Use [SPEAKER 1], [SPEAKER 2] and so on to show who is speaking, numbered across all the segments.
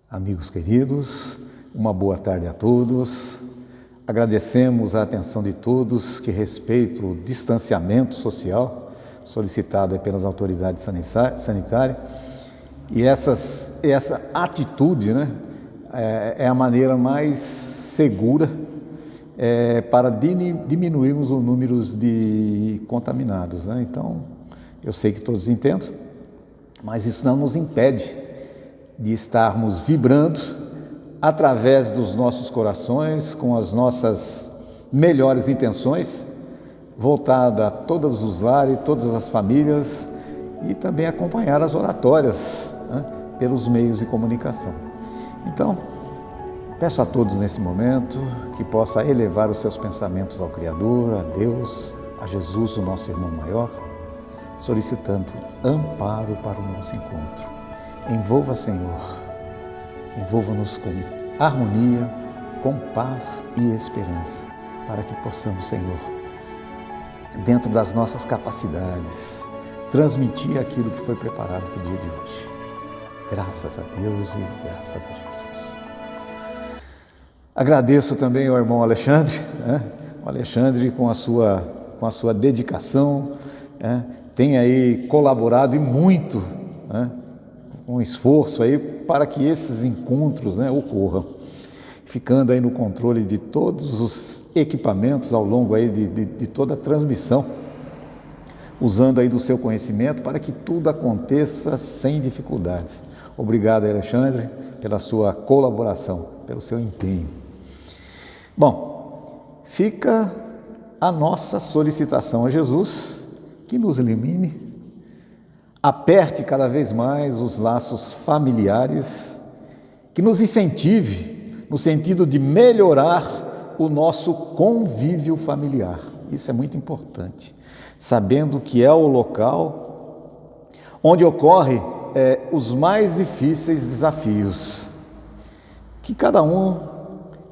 [SPEAKER 1] Amigos queridos, uma boa tarde a todos. Agradecemos a atenção de todos que respeitam o distanciamento social solicitado pelas autoridades sanitárias. E essa atitude, é a maneira mais segura para diminuirmos o número de contaminados. Então, eu sei que todos entendem, mas isso não nos impede de estarmos vibrando através dos nossos corações, com as nossas melhores intenções, voltada a todos os lares, todas as famílias, e também acompanhar as oratórias pelos meios de comunicação. Então, peço a todos nesse momento que possa elevar os seus pensamentos ao Criador, a Deus, a Jesus, o nosso irmão maior, solicitando amparo para o nosso encontro. Envolva, Senhor, envolva-nos com harmonia, com paz e esperança, para que possamos, Senhor, dentro das nossas capacidades, transmitir aquilo que foi preparado para o dia de hoje. Graças a Deus e graças a Jesus. Agradeço também ao irmão Alexandre, o Alexandre com a sua dedicação, tem aí colaborado e muito, um esforço aí para que esses encontros ocorram, ficando aí no controle de todos os equipamentos ao longo aí de toda a transmissão, usando aí do seu conhecimento para que tudo aconteça sem dificuldades. Obrigado, Alexandre, pela sua colaboração, pelo seu empenho. Bom, fica a nossa solicitação a Jesus, que nos ilumine, aperte cada vez mais os laços familiares, que nos incentive no sentido de melhorar o nosso convívio familiar. Isso é muito importante, sabendo que é o local onde ocorre os mais difíceis desafios. Que cada um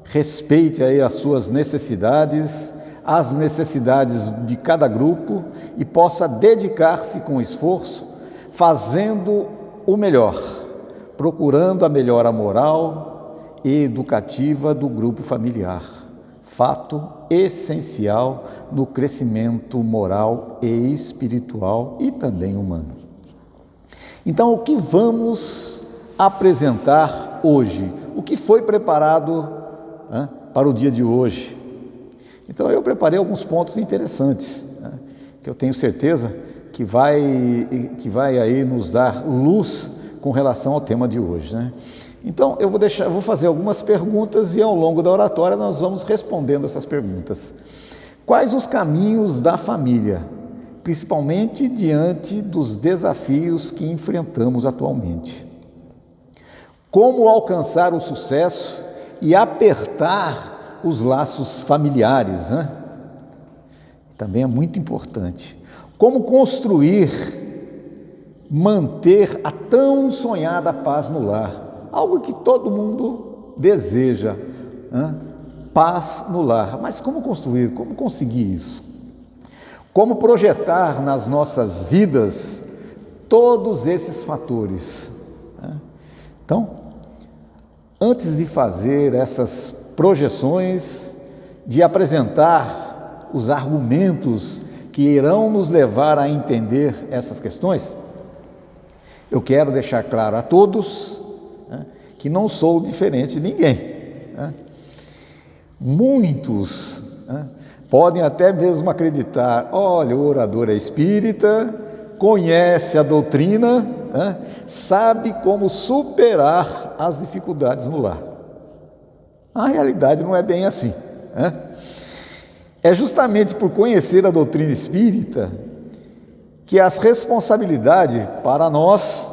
[SPEAKER 1] respeite aí as suas necessidades, as necessidades de cada grupo e possa dedicar-se com esforço, fazendo o melhor, procurando a melhora moral e educativa do grupo familiar, fato essencial no crescimento moral e espiritual e também humano. Então, o que vamos apresentar hoje? O que foi preparado para o dia de hoje? Então, eu preparei alguns pontos interessantes, que eu tenho certeza que vai aí nos dar luz com relação ao tema de hoje, Então, eu vou fazer algumas perguntas e ao longo da oratória nós vamos respondendo essas perguntas. Quais os caminhos da família, principalmente diante dos desafios que enfrentamos atualmente? Como alcançar o sucesso e apertar os laços familiares, Também é muito importante. Como construir, manter a tão sonhada paz no lar? Algo que todo mundo deseja, paz no lar. Mas como construir? Como conseguir isso? Como projetar nas nossas vidas todos esses fatores? Então, antes de fazer essas projeções, de apresentar os argumentos que irão nos levar a entender essas questões, eu quero deixar claro a todos que não sou diferente de ninguém. Muitos podem até mesmo acreditar, olha, o orador é espírita, conhece a doutrina, sabe como superar as dificuldades no lar. A realidade não é bem assim. É justamente por conhecer a doutrina espírita que as responsabilidades para nós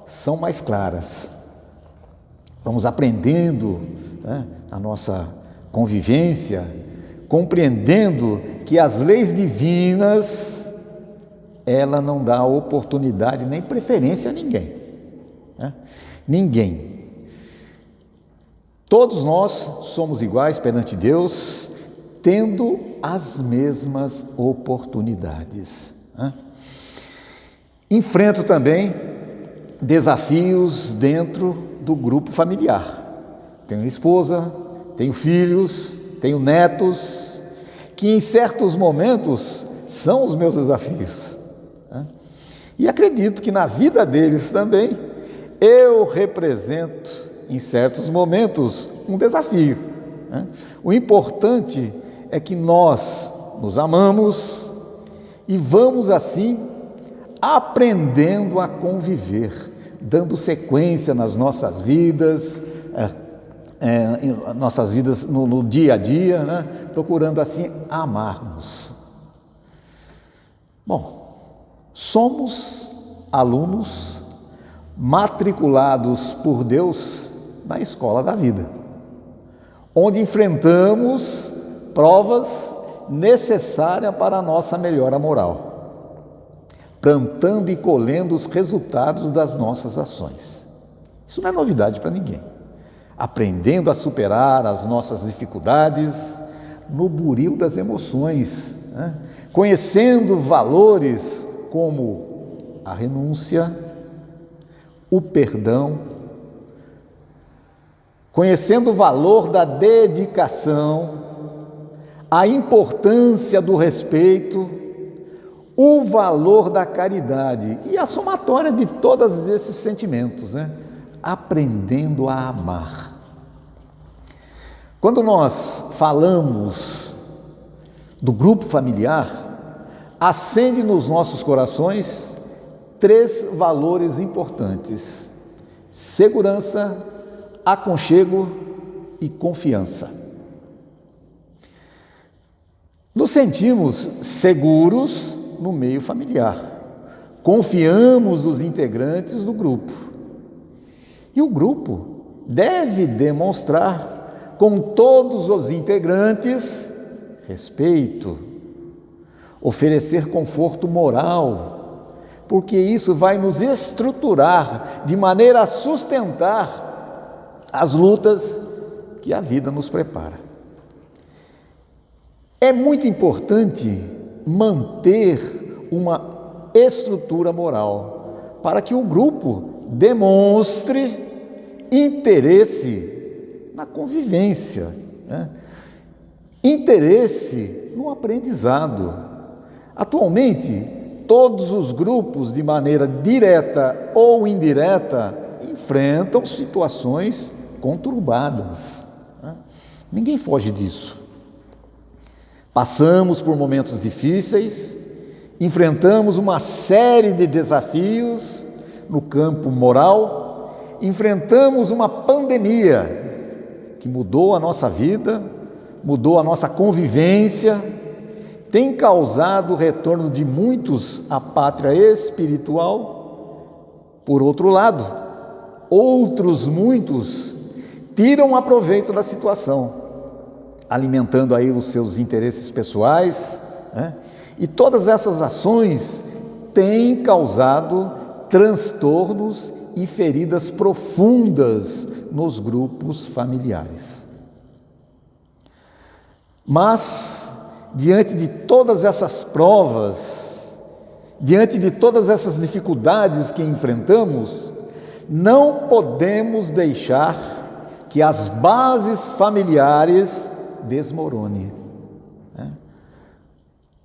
[SPEAKER 1] são mais claras. Vamos aprendendo a nossa convivência, compreendendo que as leis divinas, ela não dá oportunidade nem preferência a ninguém. Ninguém. Todos nós somos iguais perante Deus, tendo as mesmas oportunidades. Enfrento também desafios dentro do grupo familiar. Tenho esposa, tenho filhos, tenho netos, que em certos momentos são os meus desafios. E acredito que na vida deles também eu represento, em certos momentos, um desafio. O importante é que nós nos amamos e vamos assim aprendendo a conviver, dando sequência nas nossas vidas, no dia a dia, procurando assim amarmos. Bom, somos alunos matriculados por Deus na escola da vida, onde enfrentamos provas necessárias para a nossa melhora moral, plantando e colhendo os resultados das nossas ações. Isso não é novidade para ninguém. Aprendendo a superar as nossas dificuldades no buril das emoções, conhecendo valores como a renúncia, o perdão, conhecendo o valor da dedicação, a importância do respeito, o valor da caridade e a somatória de todos esses sentimentos, aprendendo a amar. Quando nós falamos do grupo familiar, acende nos nossos corações 3 valores importantes: segurança, aconchego e confiança. Nos sentimos seguros no meio familiar, confiamos nos integrantes do grupo. E o grupo deve demonstrar com todos os integrantes respeito, oferecer conforto moral, porque isso vai nos estruturar de maneira a sustentar as lutas que a vida nos prepara. É muito importante manter uma estrutura moral para que o grupo demonstre interesse na convivência, interesse no aprendizado. Atualmente, todos os grupos, de maneira direta ou indireta, enfrentam situações conturbadas. Ninguém foge disso. Passamos por momentos difíceis, enfrentamos uma série de desafios no campo moral, enfrentamos uma pandemia que mudou a nossa vida, mudou a nossa convivência, tem causado o retorno de muitos à pátria espiritual. Por outro lado, outros muitos tiram proveito da situação, alimentando aí os seus interesses pessoais, e todas essas ações têm causado transtornos e feridas profundas nos grupos familiares. Mas, diante de todas essas provas, diante de todas essas dificuldades que enfrentamos, não podemos deixar que as bases familiares desmorone.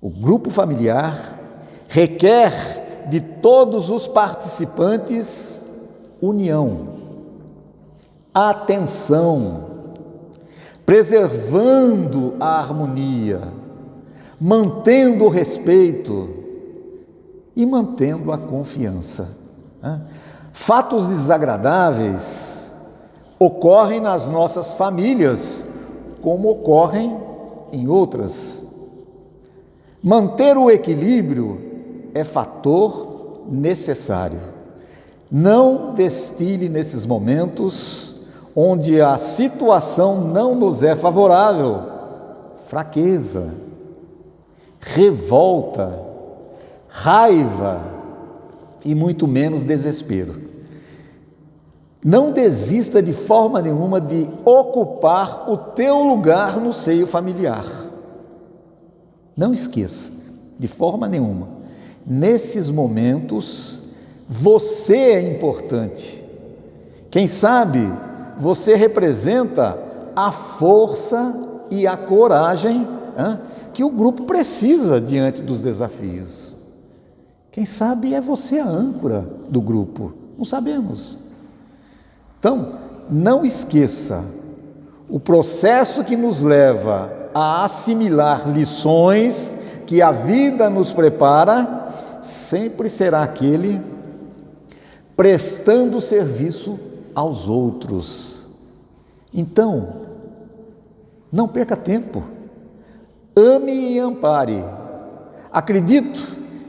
[SPEAKER 1] O grupo familiar requer de todos os participantes união, atenção, preservando a harmonia, mantendo o respeito e mantendo a confiança. Fatos desagradáveis ocorrem nas nossas famílias, como ocorrem em outras. Manter o equilíbrio é fator necessário. Não destile nesses momentos onde a situação não nos é favorável fraqueza, revolta, raiva e muito menos desespero. Não desista de forma nenhuma de ocupar o teu lugar no seio familiar. Não esqueça, de forma nenhuma, nesses momentos, você é importante. Quem sabe você representa a força e a coragem que o grupo precisa diante dos desafios. Quem sabe é você a âncora do grupo, não sabemos. Então, não esqueça, o processo que nos leva a assimilar lições que a vida nos prepara, sempre será aquele prestando serviço aos outros. Então, não perca tempo, ame e ampare. Acredito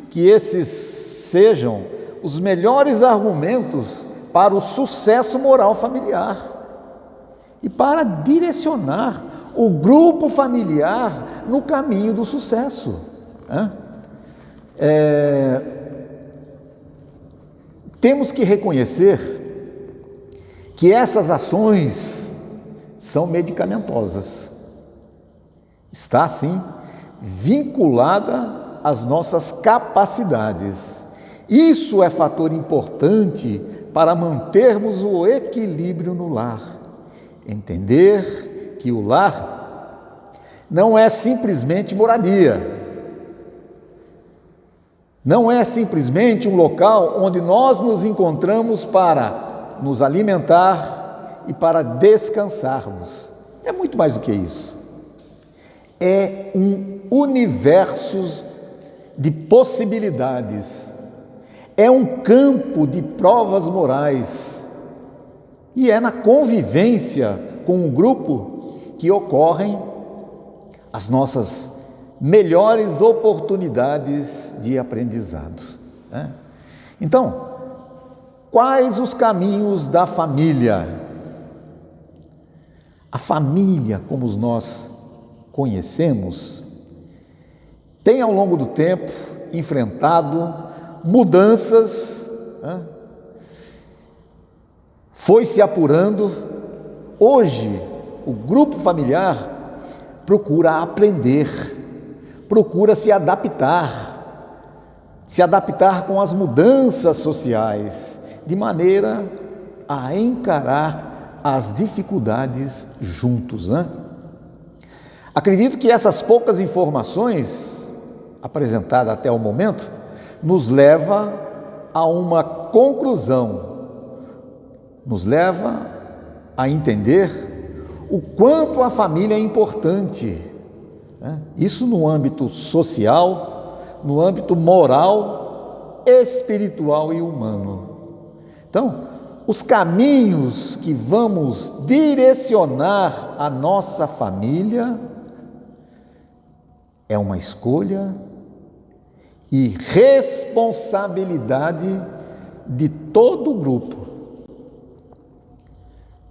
[SPEAKER 1] que esses sejam os melhores argumentos para o sucesso moral familiar e para direcionar o grupo familiar no caminho do sucesso. Temos que reconhecer que essas ações são medicamentosas. Está, sim, vinculada às nossas capacidades. Isso é fator importante para mantermos o equilíbrio no lar. Entender que o lar não é simplesmente moradia. Não é simplesmente um local onde nós nos encontramos para nos alimentar e para descansarmos. É muito mais do que isso. É um universo de possibilidades. É um campo de provas morais. E é na convivência com o grupo que ocorrem as nossas melhores oportunidades de aprendizado. Então, quais os caminhos da família? A família, como nós conhecemos, tem ao longo do tempo enfrentado mudanças, foi se apurando. Hoje, o grupo familiar procura aprender, procura se adaptar com as mudanças sociais, de maneira a encarar as dificuldades juntos. Acredito que essas poucas informações apresentadas até o momento nos leva a uma conclusão, nos leva a entender o quanto a família é importante, isso no âmbito social, no âmbito moral, espiritual e humano. Então, os caminhos que vamos direcionar a nossa família é uma escolha e responsabilidade de todo o grupo.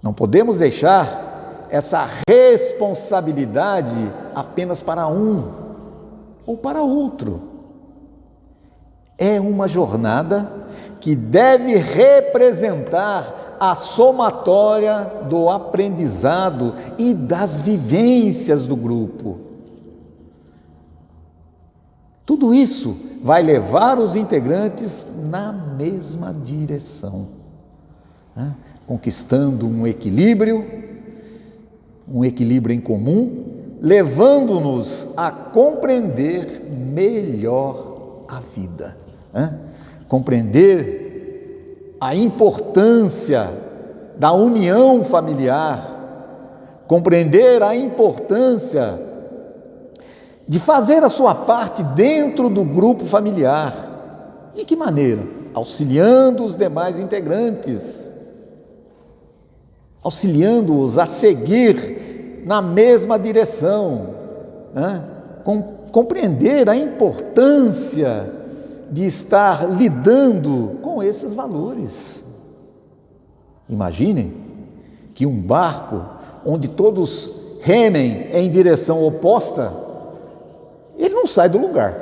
[SPEAKER 1] Não podemos deixar essa responsabilidade apenas para um ou para outro. É uma jornada que deve representar a somatória do aprendizado e das vivências do grupo. Tudo isso vai levar os integrantes na mesma direção, conquistando um equilíbrio em comum, levando-nos a compreender melhor a vida, compreender a importância da união familiar, compreender a importância de fazer a sua parte dentro do grupo familiar. De que maneira? Auxiliando os demais integrantes, auxiliando-os a seguir na mesma direção, compreender a importância de estar lidando com esses valores. Imaginem que um barco onde todos remem em direção oposta, ele não sai do lugar.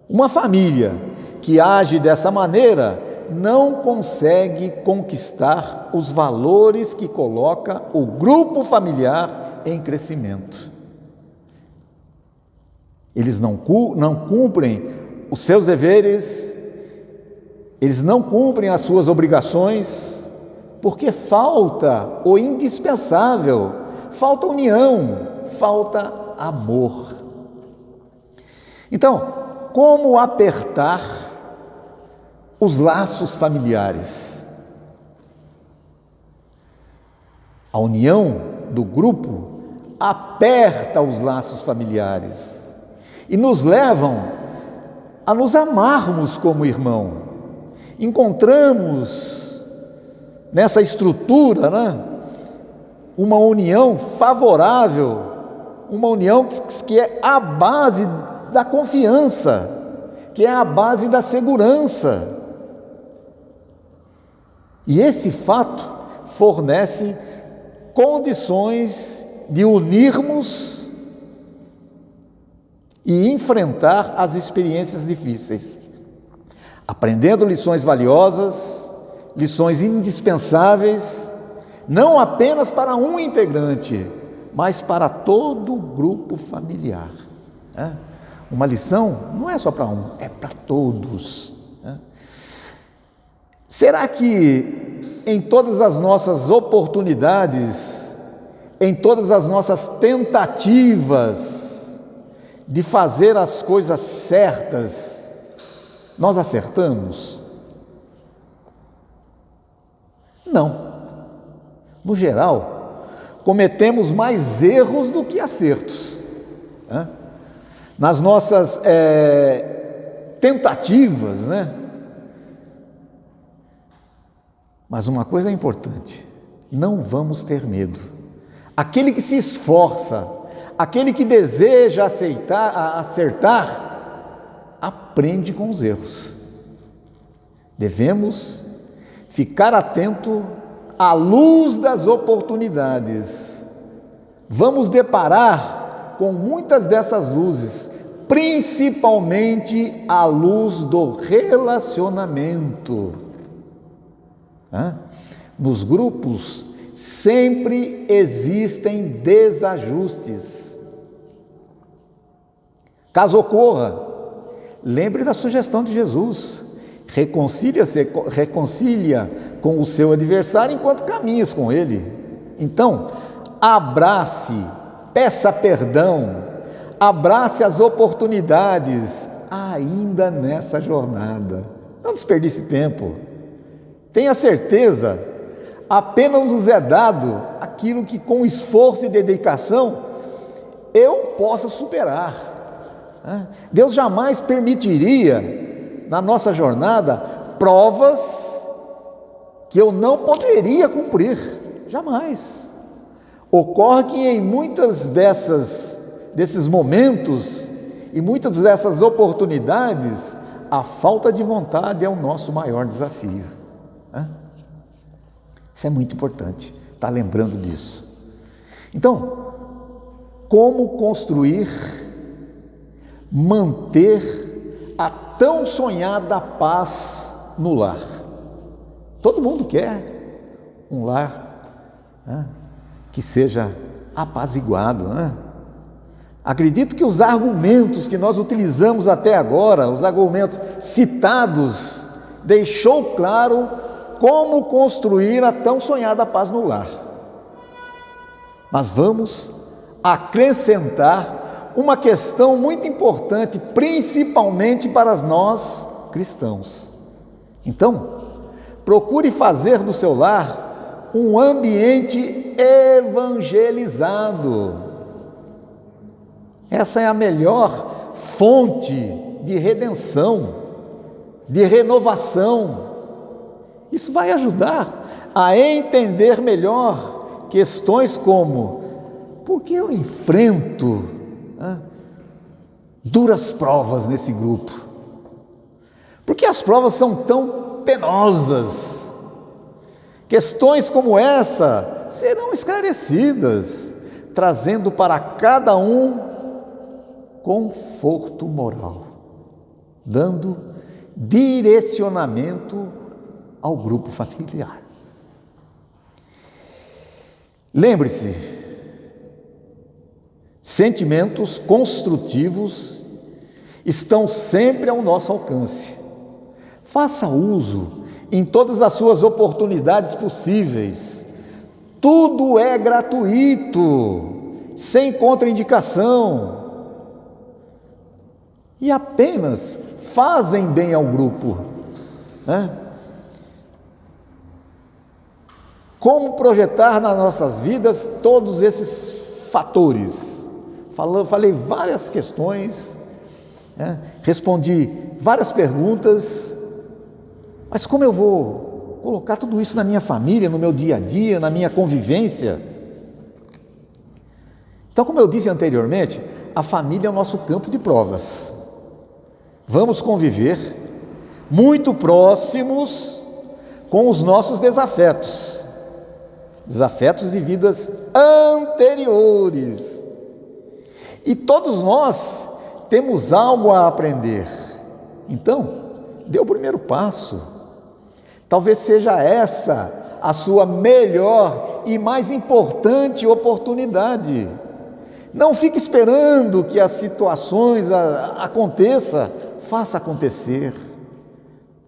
[SPEAKER 1] Uma família que age dessa maneira não consegue conquistar os valores que coloca o grupo familiar em crescimento. Eles não cumprem os seus deveres, eles não cumprem as suas obrigações, porque falta o indispensável, falta união, falta amor. Então, como apertar os laços familiares? A união do grupo aperta os laços familiares e nos levam a nos amarmos como irmão. Encontramos nessa estrutura, uma união favorável, uma união que é a base da confiança, que é a base da segurança. E esse fato fornece condições de unirmos e enfrentar as experiências difíceis, aprendendo lições valiosas, lições indispensáveis, não apenas para um integrante, mas para todo o grupo familiar. Uma lição não é só para um, é para todos. Será que em todas as nossas oportunidades, em todas as nossas tentativas de fazer as coisas certas, nós acertamos? Não. No geral, cometemos mais erros do que acertos. Nas nossas tentativas, Mas uma coisa é importante: não vamos ter medo. Aquele que se esforça, aquele que deseja acertar, aprende com os erros. Devemos ficar atento à luz das oportunidades. Vamos deparar com muitas dessas luzes, principalmente a luz do relacionamento. Nos grupos sempre existem desajustes. Caso ocorra, lembre da sugestão de Jesus: reconcilia com o seu adversário enquanto caminhas com ele. Então, abrace, peça perdão, abrace as oportunidades ainda nessa jornada. Não desperdice tempo. Tenha certeza, apenas nos é dado aquilo que com esforço e dedicação eu possa superar. Deus jamais permitiria na nossa jornada provas que eu não poderia cumprir, jamais. Ocorre que em muitas desses momentos e muitas dessas oportunidades, a falta de vontade é o nosso maior desafio. Isso é muito importante, estar lembrando disso. Então, como construir, manter a tão sonhada paz no lar? Todo mundo quer um lar que seja apaziguado. Acredito que os argumentos que nós utilizamos até agora, os argumentos citados, deixou claro como construir a tão sonhada paz no lar. Mas vamos acrescentar uma questão muito importante, principalmente para nós cristãos. Então, procure fazer do seu lar um ambiente evangelizado. Essa é a melhor fonte de redenção, de renovação. Isso vai ajudar a entender melhor questões como: por que eu enfrento duras provas nesse grupo? Por que as provas são tão penosas? Questões como essa serão esclarecidas, trazendo para cada um conforto moral, dando direcionamento ao grupo familiar. Lembre-se, sentimentos construtivos estão sempre ao nosso alcance. Faça uso em todas as suas oportunidades possíveis. Tudo é gratuito, sem contraindicação, e apenas fazem bem ao grupo, né? Como projetar nas nossas vidas todos esses fatores? Falei várias questões, né? Respondi várias perguntas, mas como eu vou colocar tudo isso na minha família, no meu dia a dia, na minha convivência? Então, como eu disse anteriormente, a família é o nosso campo de provas. Vamos conviver muito próximos com os nossos desafetos de vidas anteriores. E todos nós temos algo a aprender. Então, dê o primeiro passo. Talvez seja essa a sua melhor e mais importante oportunidade. Não fique esperando que as situações aconteçam. Faça acontecer.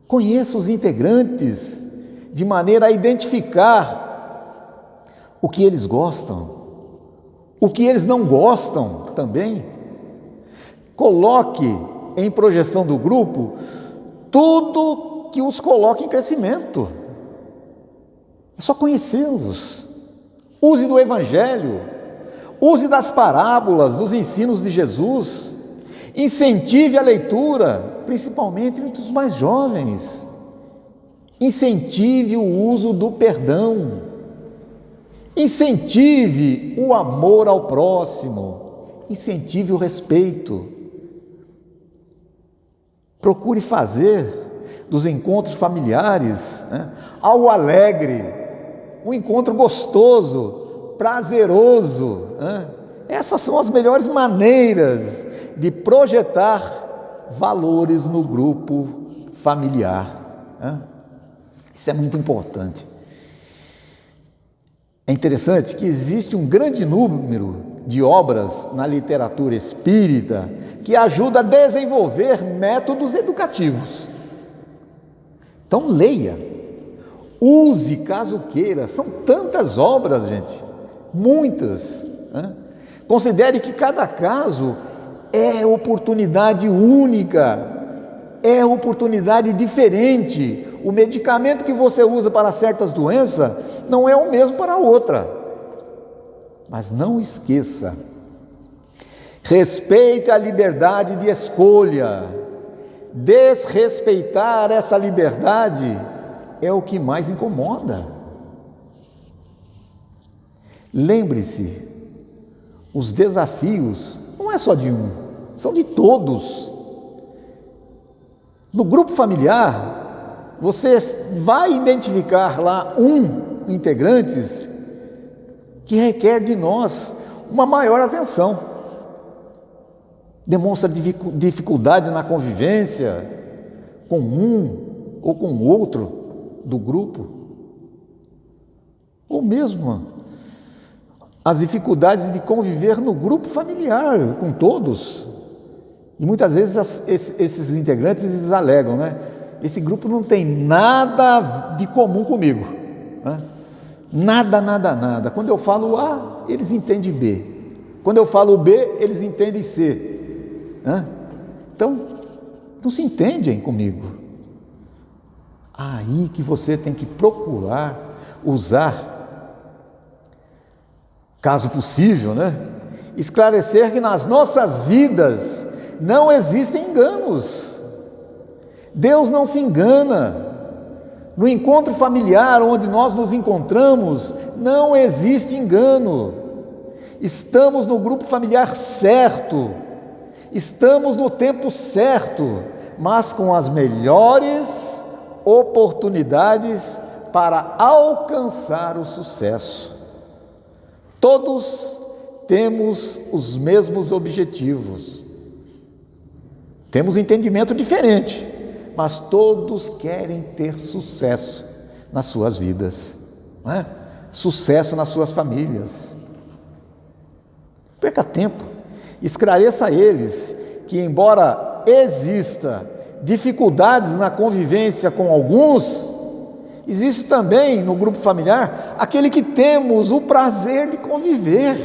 [SPEAKER 1] Conheça os integrantes de maneira a identificar o que eles gostam, o que eles não gostam também. Coloque em projeção do grupo tudo que os coloque em crescimento. É só conhecê-los. Use do Evangelho, use das parábolas, dos ensinos de Jesus. Incentive a leitura, principalmente entre os mais jovens. Incentive o uso do perdão. Incentive o amor ao próximo. Incentive o respeito. Procure fazer dos encontros familiares, né, algo alegre, um encontro gostoso, prazeroso, né? Essas são as melhores maneiras de projetar valores no grupo familiar, né? Isso é muito importante. É interessante que existe um grande número de obras na literatura espírita que ajuda a desenvolver métodos educativos. Então leia, use caso queira, são tantas obras, gente, muitas, né? Considere que cada caso é oportunidade única, é oportunidade diferente. O medicamento que você usa para certas doenças não é o mesmo para outra. Mas não esqueça, respeite a liberdade de escolha. Desrespeitar essa liberdade é o que mais incomoda. Lembre-se, os desafios não é só de um, são de todos. No grupo familiar, você vai identificar lá integrantes que requer de nós uma maior atenção. Demonstra dificuldade na convivência com um ou com o outro do grupo, ou mesmo as dificuldades de conviver no grupo familiar com todos. E muitas vezes esses integrantes eles alegam, né? Esse grupo não tem nada de comum comigo, né? Nada. Quando eu falo A, eles entendem B. Quando eu falo B, eles entendem C, né? Então, não se entendem comigo. Aí que você tem que procurar usar, caso possível, né, esclarecer que nas nossas vidas não existem enganos. Deus não se engana. No encontro familiar onde nós nos encontramos, não existe engano. Estamos no grupo familiar certo, estamos no tempo certo, mas com as melhores oportunidades para alcançar o sucesso. Todos temos os mesmos objetivos, temos entendimento diferente, mas todos querem ter sucesso nas suas vidas, não é? Sucesso nas suas famílias. Perca tempo, esclareça a eles que, embora exista dificuldades na convivência com alguns, Existe também no grupo familiar aquele que temos o prazer de conviver.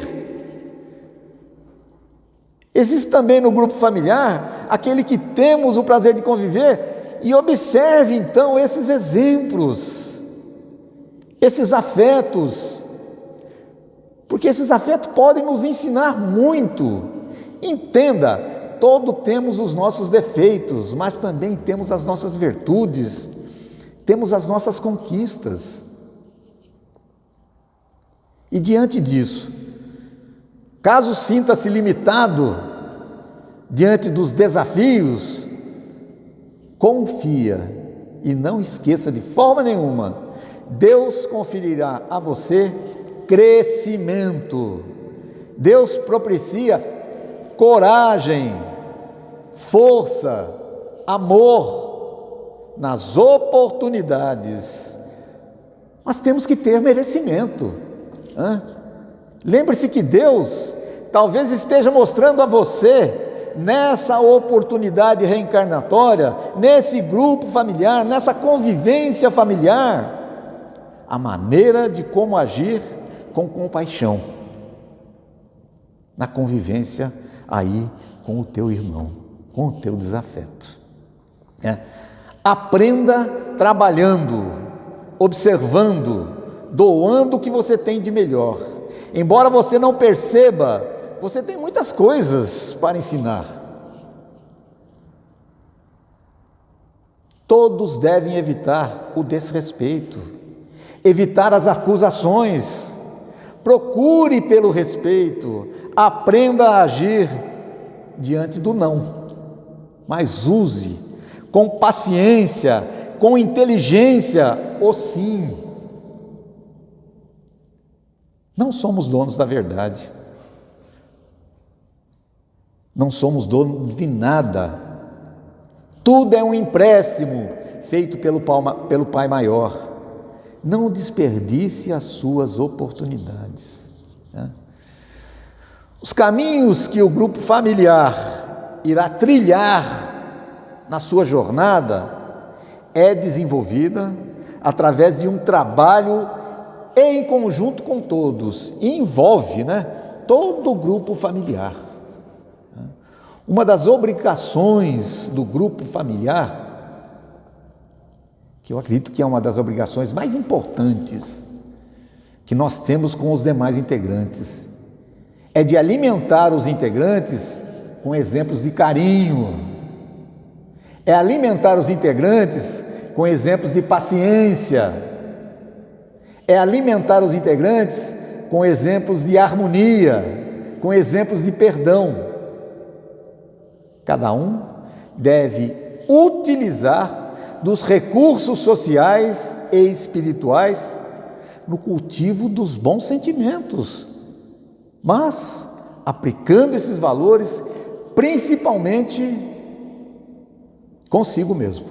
[SPEAKER 1] Existe também no grupo familiar aquele que temos o prazer de conviver, e observe então esses exemplos, esses afetos, porque esses afetos podem nos ensinar muito. Entenda, todos temos os nossos defeitos, mas também temos as nossas virtudes, temos as nossas conquistas. E diante disso, caso sinta-se limitado diante dos desafios, confia e não esqueça de forma nenhuma, Deus conferirá a você crescimento. Deus propicia coragem, força, amor nas oportunidades. Mas temos que ter merecimento. Lembre-se que Deus talvez esteja mostrando a você, nessa oportunidade reencarnatória, nesse grupo familiar, nessa convivência familiar, a maneira de como agir com compaixão na convivência aí com o teu irmão, com o teu desafeto. Aprenda trabalhando, observando, doando o que você tem de melhor. Embora você não perceba, você tem muitas coisas para ensinar. Todos devem evitar o desrespeito, evitar as acusações. Procure pelo respeito, aprenda a agir diante do não, mas use com paciência, com inteligência o sim. Não somos donos da verdade, não somos donos de nada, tudo é um empréstimo feito pelo Pai Maior. Não desperdice as suas oportunidades. Os caminhos que o grupo familiar irá trilhar na sua jornada é desenvolvida através de um trabalho em conjunto com todos, e envolve todo o grupo familiar. Uma das obrigações do grupo familiar, que eu acredito que é uma das obrigações mais importantes que nós temos com os demais integrantes, é de alimentar os integrantes com exemplos de carinho, é alimentar os integrantes com exemplos de paciência, é alimentar os integrantes com exemplos de harmonia, com exemplos de perdão. Cada um deve utilizar dos recursos sociais e espirituais no cultivo dos bons sentimentos, mas aplicando esses valores principalmente consigo mesmo.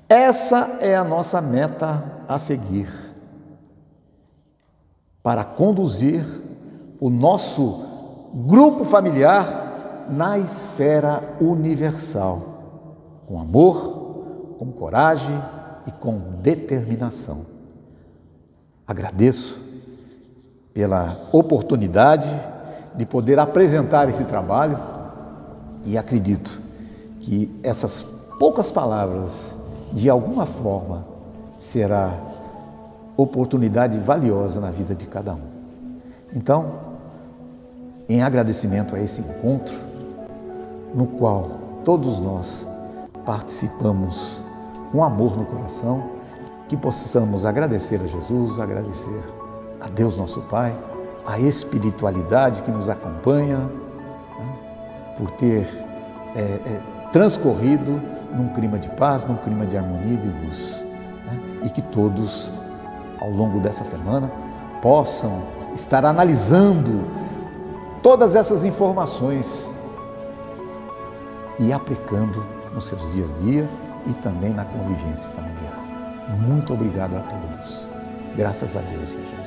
[SPEAKER 1] Essa é a nossa meta a seguir, para conduzir o nosso grupo familiar na esfera universal, com amor, com coragem e com determinação. Agradeço pela oportunidade de poder apresentar esse trabalho e acredito que essas poucas palavras, de alguma forma, será oportunidade valiosa na vida de cada um. Então, em agradecimento a esse encontro, no qual todos nós participamos com amor no coração, que possamos agradecer a Jesus, agradecer a Deus nosso Pai, a espiritualidade que nos acompanha, por ter transcorrido num clima de paz, num clima de harmonia e de luz, e que todos, ao longo dessa semana, possam estar analisando todas essas informações e aplicando nos seus dias a dia e também na convivência familiar. Muito obrigado a todos. Graças a Deus, igreja.